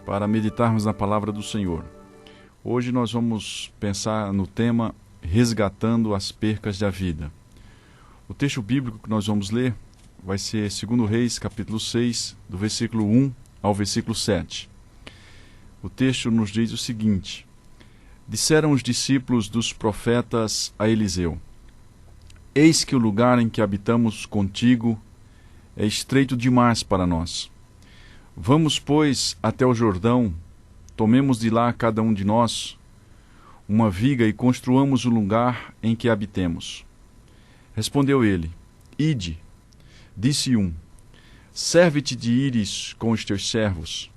para meditarmos na palavra do Senhor. Hoje nós vamos pensar no tema Resgatando as Percas da Vida. O texto bíblico que nós vamos ler vai ser 2 Reis, capítulo 6, do versículo 1 ao versículo 7. O texto nos diz o seguinte: Disseram os discípulos dos profetas a Eliseu: Eis que o lugar em que habitamos contigo é estreito demais para nós. Vamos, pois, até o Jordão, tomemos de lá cada um de nós uma viga e construamos o lugar em que habitemos. Respondeu ele: Ide. Disse um: Serve-te de ires com os teus servos.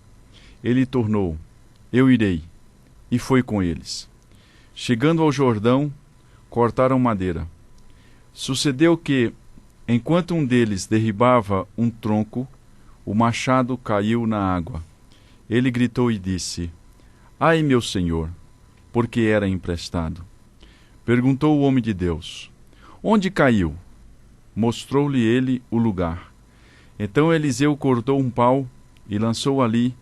Ele tornou: Eu irei. E foi com eles. Chegando ao Jordão, cortaram madeira. Sucedeu que, enquanto um deles derribava um tronco, o machado caiu na água. Ele gritou e disse: Ai, meu senhor, porque era emprestado. Perguntou o homem de Deus: Onde caiu? Mostrou-lhe ele o lugar. Então Eliseu cortou um pau e lançou ali,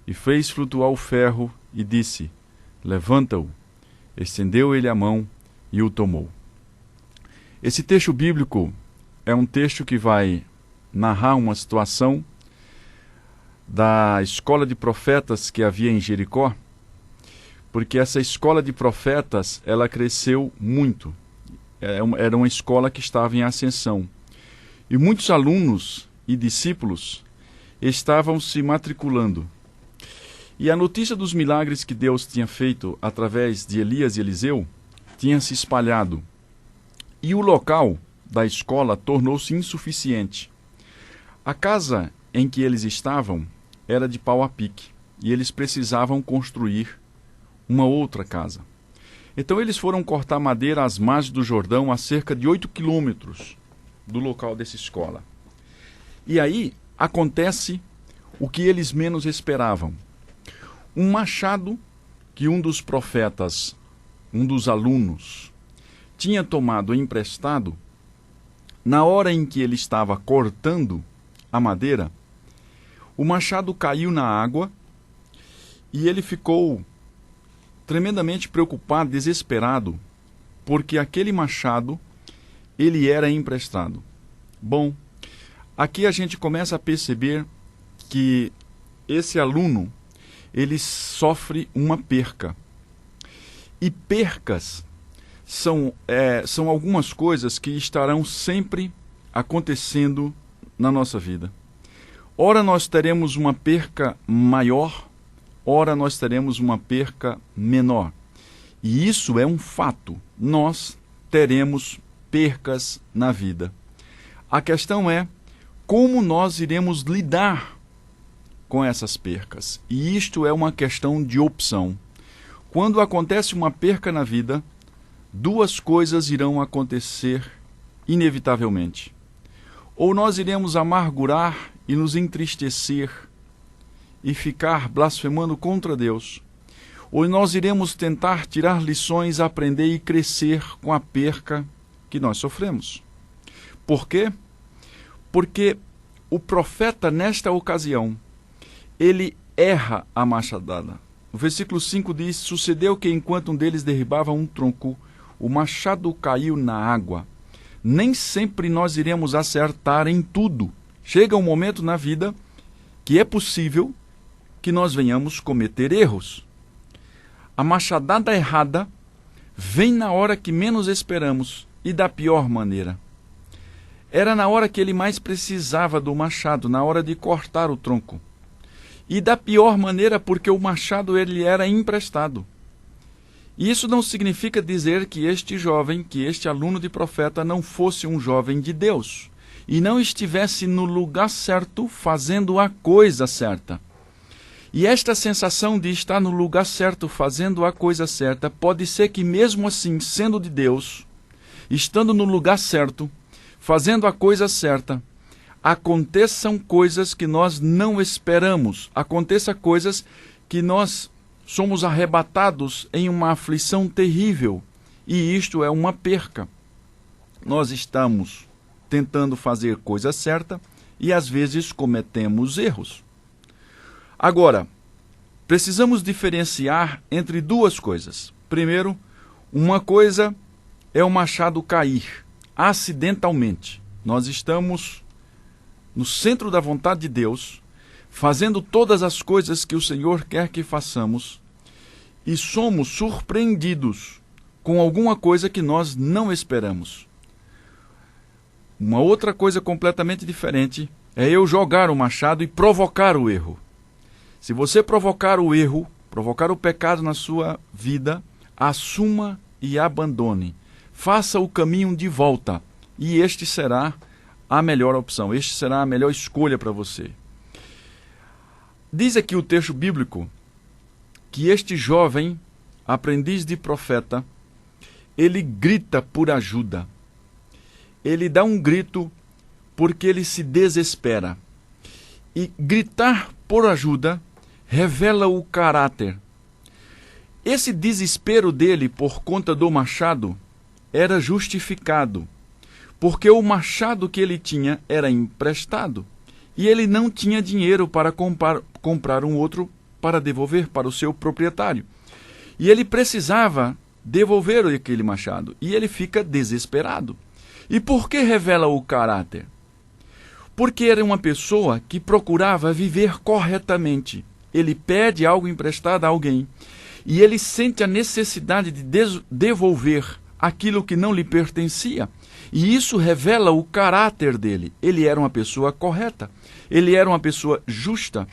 e fez flutuar o ferro, e disse: Levanta-o. Estendeu ele a mão e o tomou. Esse texto bíblico é um texto que vai narrar uma situação da escola de profetas que havia em Jericó, porque essa escola de profetas, ela cresceu muito. Era uma escola que estava em ascensão. E muitos alunos e discípulos estavam se matriculando. E a notícia dos milagres que Deus tinha feito através de Elias e Eliseu tinha se espalhado. E o local da escola tornou-se insuficiente. A casa em que eles estavam era de pau a pique, e eles precisavam construir uma outra casa. Então eles foram cortar madeira às margens do Jordão, a cerca de 8 quilômetros do local dessa escola. E aí acontece o que eles menos esperavam. Um machado que um dos profetas, um dos alunos, tinha tomado emprestado, na hora em que ele estava cortando a madeira, o machado caiu na água e ele ficou tremendamente preocupado, desesperado, porque aquele machado, ele era emprestado. Bom, aqui a gente começa a perceber que esse aluno, ele sofre uma perca. E percas são algumas coisas que estarão sempre acontecendo na nossa vida. Ora nós teremos uma perca maior, ora nós teremos uma perca menor. E isso é um fato. Nós teremos percas na vida. A questão é como nós iremos lidar com essas percas. E isto é uma questão de opção. Quando acontece uma perca na vida, duas coisas irão acontecer inevitavelmente. Ou nós iremos amargurar e nos entristecer e ficar blasfemando contra Deus, ou nós iremos tentar tirar lições, aprender e crescer com a perca que nós sofremos. Por quê? Porque o profeta, nesta ocasião, ele erra a machadada. O versículo 5 diz: Sucedeu que enquanto um deles derribava um tronco, o machado caiu na água. Nem sempre nós iremos acertar em tudo. Chega um momento na vida que é possível que nós venhamos cometer erros. A machadada errada vem na hora que menos esperamos e da pior maneira. Era na hora que ele mais precisava do machado, na hora de cortar o tronco. E da pior maneira porque o machado ele era emprestado. E isso não significa dizer que este jovem, que este aluno de profeta não fosse um jovem de Deus e não estivesse no lugar certo fazendo a coisa certa. E esta sensação de estar no lugar certo fazendo a coisa certa pode ser que mesmo assim, sendo de Deus, estando no lugar certo, fazendo a coisa certa, aconteçam coisas que nós não esperamos, aconteçam coisas que nós somos arrebatados em uma aflição terrível, e isto é uma perca. Nós estamos tentando fazer coisa certa e às vezes cometemos erros. Agora, precisamos diferenciar entre duas coisas. Primeiro, uma coisa é o machado cair acidentalmente. Nós estamos no centro da vontade de Deus, fazendo todas as coisas que o Senhor quer que façamos, e somos surpreendidos com alguma coisa que nós não esperamos. Uma outra coisa completamente diferente é eu jogar o machado e provocar o erro. Se você provocar o erro, provocar o pecado na sua vida, assuma e abandone. Faça o caminho de volta, e este será a melhor opção, este será a melhor escolha para você. Diz aqui o texto bíblico que este jovem, aprendiz de profeta, ele grita por ajuda. Ele dá um grito porque ele se desespera. E gritar por ajuda revela o caráter. Esse desespero dele por conta do machado era justificado, porque o machado que ele tinha era emprestado e ele não tinha dinheiro para comprar um outro para devolver para o seu proprietário. E ele precisava devolver aquele machado e ele fica desesperado. E por que revela o caráter? Porque era uma pessoa que procurava viver corretamente. Ele pede algo emprestado a alguém e ele sente a necessidade de devolver aquilo que não lhe pertencia. E isso revela o caráter dele. Ele era uma pessoa correta. Ele era uma pessoa justa.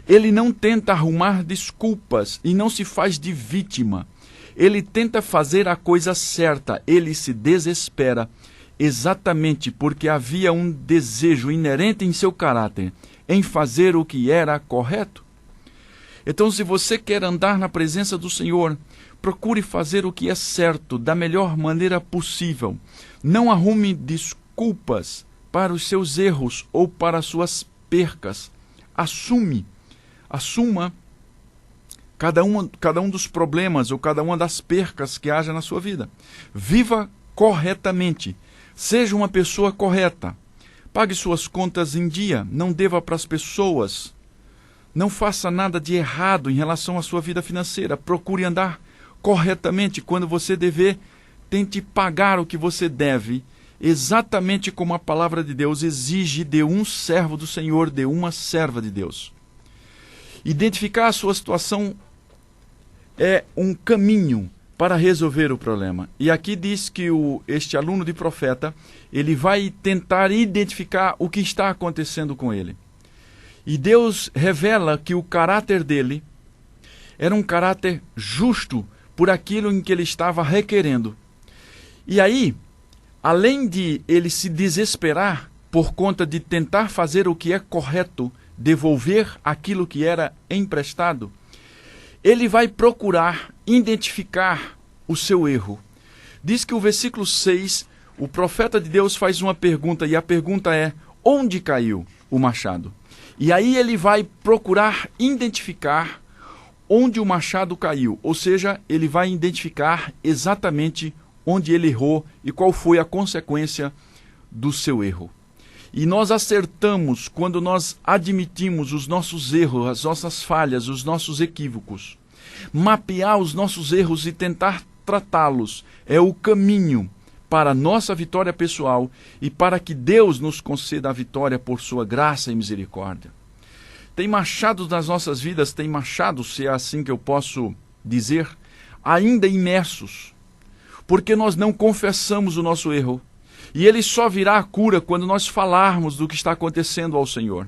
Ele não tenta arrumar desculpas e não se faz de vítima. Ele tenta fazer a coisa certa. Ele se desespera exatamente porque havia um desejo inerente em seu caráter em fazer o que era correto. Então, se você quer andar na presença do Senhor, procure fazer o que é certo da melhor maneira possível. Não arrume desculpas para os seus erros ou para as suas percas. Assuma cada um dos problemas ou cada uma das percas que haja na sua vida. Viva corretamente. Seja uma pessoa correta. Pague suas contas em dia. Não deva para as pessoas. Não faça nada de errado em relação à sua vida financeira. Procure andar corretamente. Quando você dever, tente pagar o que você deve, exatamente como a palavra de Deus exige de um servo do Senhor, de uma serva de Deus. Identificar a sua situação é um caminho para resolver o problema. E aqui diz que este aluno de profeta, ele vai tentar identificar o que está acontecendo com ele. E Deus revela que o caráter dele era um caráter justo por aquilo em que ele estava requerendo. E aí, além de ele se desesperar por conta de tentar fazer o que é correto, devolver aquilo que era emprestado, ele vai procurar identificar o seu erro. Diz que o versículo 6, o profeta de Deus faz uma pergunta, e a pergunta é: onde caiu o machado? E aí ele vai procurar identificar onde o machado caiu, ou seja, ele vai identificar exatamente onde ele errou e qual foi a consequência do seu erro. E nós acertamos quando nós admitimos os nossos erros, as nossas falhas, os nossos equívocos. Mapear os nossos erros e tentar tratá-los é o caminho para a nossa vitória pessoal e para que Deus nos conceda a vitória por sua graça e misericórdia. Tem machados nas nossas vidas, tem machados, se é assim que eu posso dizer, ainda imersos, porque nós não confessamos o nosso erro. E ele só virá a cura quando nós falarmos do que está acontecendo ao Senhor.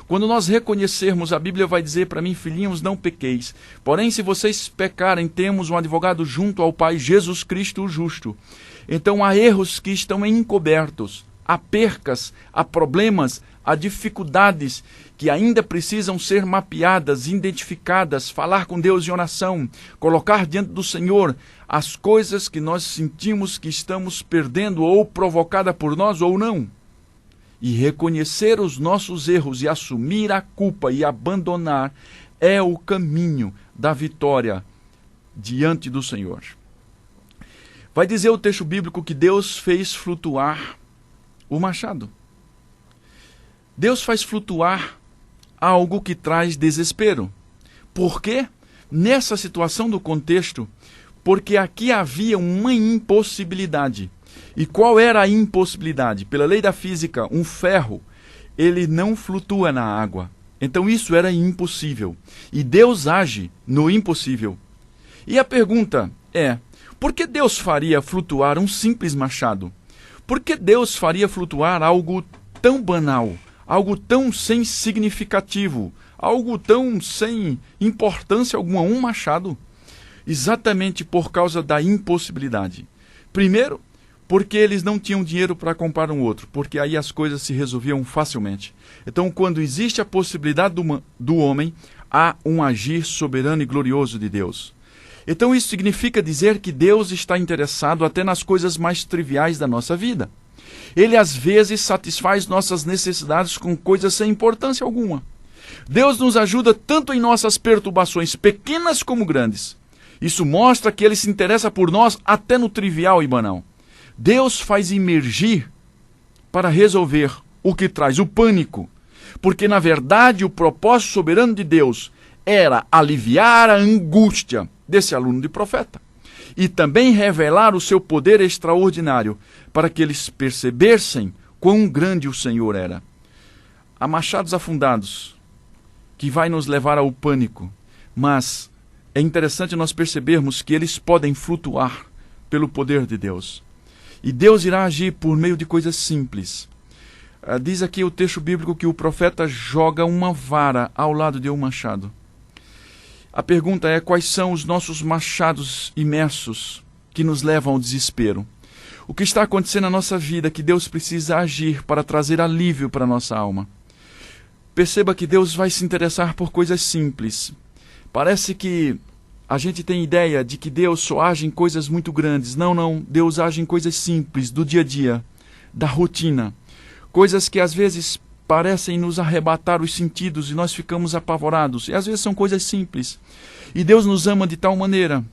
Quando nós reconhecermos, a Bíblia vai dizer para mim: filhinhos, não pequeis. Porém, se vocês pecarem, temos um advogado junto ao Pai, Jesus Cristo o justo. Então há erros que estão encobertos, há percas, há problemas, há dificuldades que ainda precisam ser mapeadas, identificadas, falar com Deus em oração, colocar diante do Senhor as coisas que nós sentimos que estamos perdendo ou provocada por nós ou não. E reconhecer os nossos erros e assumir a culpa e abandonar é o caminho da vitória diante do Senhor. Vai dizer o texto bíblico que Deus fez flutuar o machado. Deus faz flutuar algo que traz desespero. Por quê? Nessa situação do contexto, porque aqui havia uma impossibilidade. E qual era a impossibilidade? Pela lei da física, um ferro, ele não flutua na água. Então isso era impossível. E Deus age no impossível. E a pergunta é, por que Deus faria flutuar um simples machado? Por que Deus faria flutuar algo tão banal, algo tão sem significativo, algo tão sem importância alguma, um machado? Exatamente por causa da impossibilidade. Primeiro, porque eles não tinham dinheiro para comprar um outro, porque aí as coisas se resolviam facilmente. Então, quando existe a possibilidade do homem, há um agir soberano e glorioso de Deus. Então, isso significa dizer que Deus está interessado até nas coisas mais triviais da nossa vida. Ele, às vezes, satisfaz nossas necessidades com coisas sem importância alguma. Deus nos ajuda tanto em nossas perturbações, pequenas como grandes. Isso mostra que Ele se interessa por nós até no trivial e banal. Deus faz emergir para resolver o que traz o pânico, porque na verdade o propósito soberano de Deus era aliviar a angústia desse aluno de profeta e também revelar o seu poder extraordinário para que eles percebessem quão grande o Senhor era. Há machados afundados que vai nos levar ao pânico, mas é interessante nós percebermos que eles podem flutuar pelo poder de Deus. E Deus irá agir por meio de coisas simples. Diz aqui o texto bíblico que o profeta joga uma vara ao lado de um machado. A pergunta é, quais são os nossos machados imersos que nos levam ao desespero? O que está acontecendo na nossa vida que Deus precisa agir para trazer alívio para a nossa alma? Perceba que Deus vai se interessar por coisas simples. Parece que a gente tem ideia de que Deus só age em coisas muito grandes. Não. Deus age em coisas simples, do dia a dia, da rotina. Coisas que às vezes parecem nos arrebatar os sentidos e nós ficamos apavorados. E às vezes são coisas simples. E Deus nos ama de tal maneira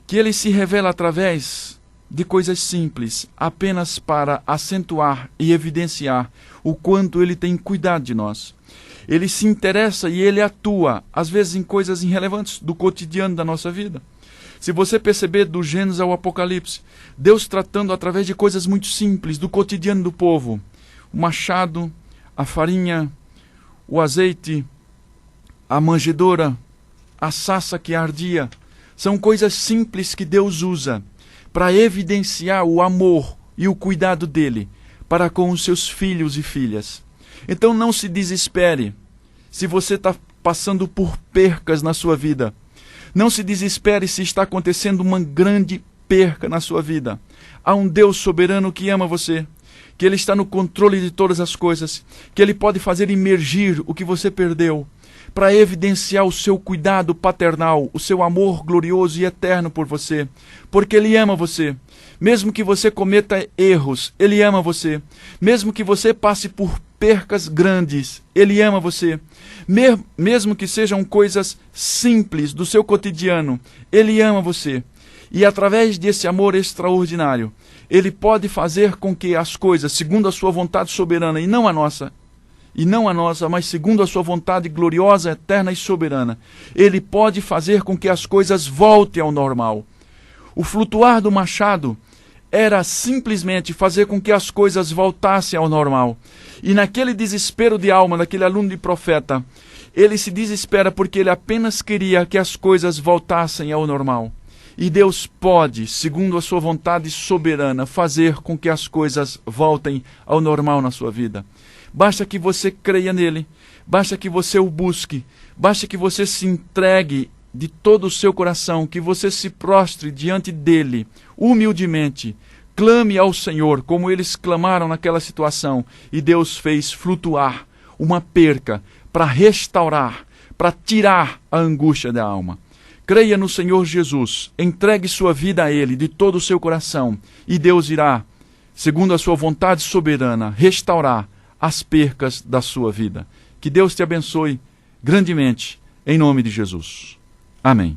que Ele se revela através de coisas simples, apenas para acentuar e evidenciar o quanto Ele tem cuidado de nós. Ele se interessa e Ele atua, às vezes em coisas irrelevantes do cotidiano da nossa vida. Se você perceber do Gênesis ao Apocalipse, Deus tratando através de coisas muito simples, do cotidiano do povo. O machado, a farinha, o azeite, a manjedoura, a sassa que ardia. São coisas simples que Deus usa para evidenciar o amor e o cuidado dEle para com os seus filhos e filhas. Então não se desespere se você está passando por percas na sua vida. Não se desespere se está acontecendo uma grande perca na sua vida. Há um Deus soberano que ama você, que Ele está no controle de todas as coisas, que Ele pode fazer emergir o que você perdeu, para evidenciar o seu cuidado paternal, o seu amor glorioso e eterno por você, porque Ele ama você. Mesmo que você cometa erros, Ele ama você. Mesmo que você passe por percas grandes, Ele ama você. Mesmo que sejam coisas simples do seu cotidiano, Ele ama você. E através desse amor extraordinário, Ele pode fazer com que as coisas, segundo a sua vontade soberana, e não a nossa, mas segundo a sua vontade gloriosa, eterna e soberana, Ele pode fazer com que as coisas voltem ao normal. O flutuar do machado era simplesmente fazer com que as coisas voltassem ao normal. E naquele desespero de alma daquele aluno de profeta, ele se desespera porque ele apenas queria que as coisas voltassem ao normal. E Deus pode, segundo a sua vontade soberana, fazer com que as coisas voltem ao normal na sua vida. Basta que você creia nele, basta que você o busque, basta que você se entregue de todo o seu coração, que você se prostre diante dele, humildemente, clame ao Senhor, como eles clamaram naquela situação, e Deus fez flutuar uma perca para restaurar, para tirar a angústia da alma. Creia no Senhor Jesus, entregue sua vida a Ele de todo o seu coração, e Deus irá, segundo a sua vontade soberana, restaurar as percas da sua vida. Que Deus te abençoe grandemente, em nome de Jesus. Amém.